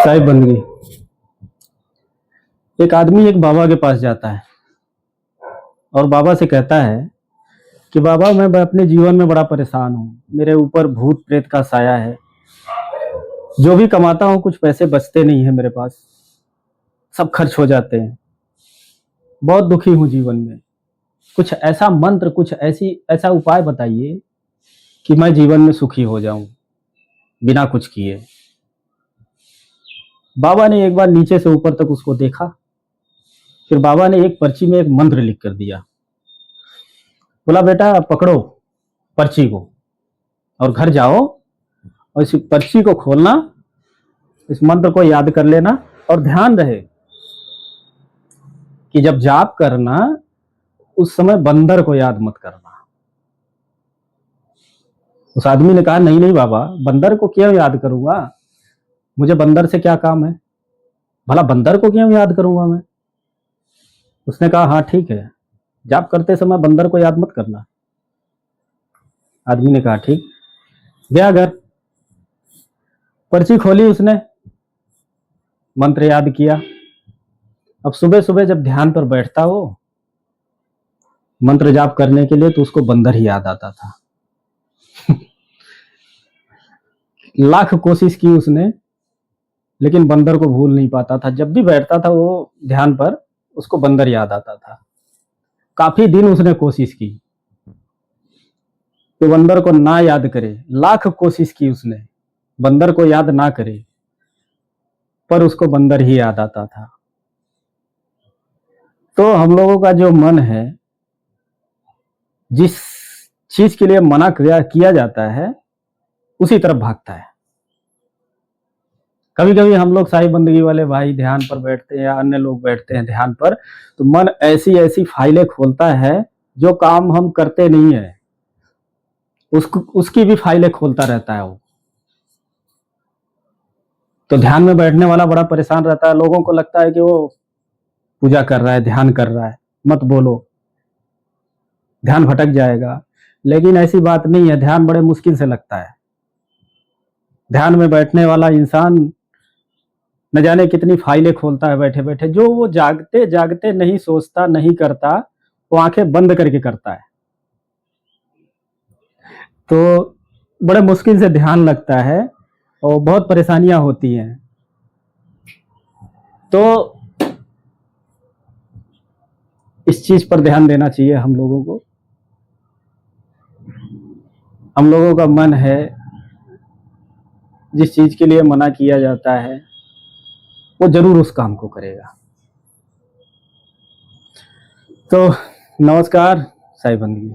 साहिब बंदगी। एक आदमी एक बाबा के पास जाता है और बाबा से कहता है कि बाबा मैं अपने जीवन में बड़ा परेशान हूँ, मेरे ऊपर भूत प्रेत का साया है, जो भी कमाता हूँ कुछ पैसे बचते नहीं है मेरे पास, सब खर्च हो जाते हैं, बहुत दुखी हूँ जीवन में। कुछ ऐसा मंत्र, कुछ ऐसा उपाय बताइए कि मैं जीवन में सुखी हो जाऊं बिना कुछ किए। बाबा ने एक बार नीचे से ऊपर तक उसको देखा, फिर बाबा ने एक पर्ची में एक मंत्र लिख कर दिया। बोला बेटा पकड़ो पर्ची को और घर जाओ और इस पर्ची को खोलना, इस मंत्र को याद कर लेना और ध्यान रहे कि जब जाप करना उस समय बंदर को याद मत करना। उस आदमी ने कहा नहीं नहीं बाबा, बंदर को क्यों याद करूंगा, मुझे बंदर से क्या काम है, भला बंदर को क्यों याद करूंगा मैं। उसने कहा हाँ ठीक है, जाप करते समय बंदर को याद मत करना। आदमी ने कहा ठीक। गया घर, पर्ची खोली उसने, मंत्र याद किया। अब सुबह सुबह जब ध्यान पर बैठता हो मंत्र जाप करने के लिए तो उसको बंदर ही याद आता था। लाख कोशिश की उसने लेकिन बंदर को भूल नहीं पाता था। जब भी बैठता था वो ध्यान पर उसको बंदर याद आता था। काफी दिन उसने कोशिश की कि बंदर को ना याद करे, लाख कोशिश की उसने बंदर को याद ना करे, पर उसको बंदर ही याद आता था। तो हम लोगों का जो मन है, जिस चीज के लिए मना किया जाता है उसी तरफ भागता है। कभी कभी हम लोग साहिब बंदगी वाले भाई ध्यान पर बैठते हैं या अन्य लोग बैठते हैं ध्यान पर, तो मन ऐसी ऐसी फाइलें खोलता है जो काम हम करते नहीं है उसकी भी फाइलें खोलता रहता है वो। तो ध्यान में बैठने वाला बड़ा परेशान रहता है, लोगों को लगता है कि वो पूजा कर रहा है, ध्यान कर रहा है, मत बोलो ध्यान भटक जाएगा। लेकिन ऐसी बात नहीं है, ध्यान बड़े मुश्किल से लगता है। ध्यान में बैठने वाला इंसान न जाने कितनी फाइलें खोलता है बैठे बैठे, जो वो जागते जागते नहीं सोचता, नहीं करता, वो आंखें बंद करके करता है। तो बड़े मुश्किल से ध्यान लगता है और बहुत परेशानियां होती हैं। तो इस चीज पर ध्यान देना चाहिए हम लोगों को। हम लोगों का मन है, जिस चीज के लिए मना किया जाता है वो जरूर उस काम को करेगा। तो नमस्कार साहिब बंदगी।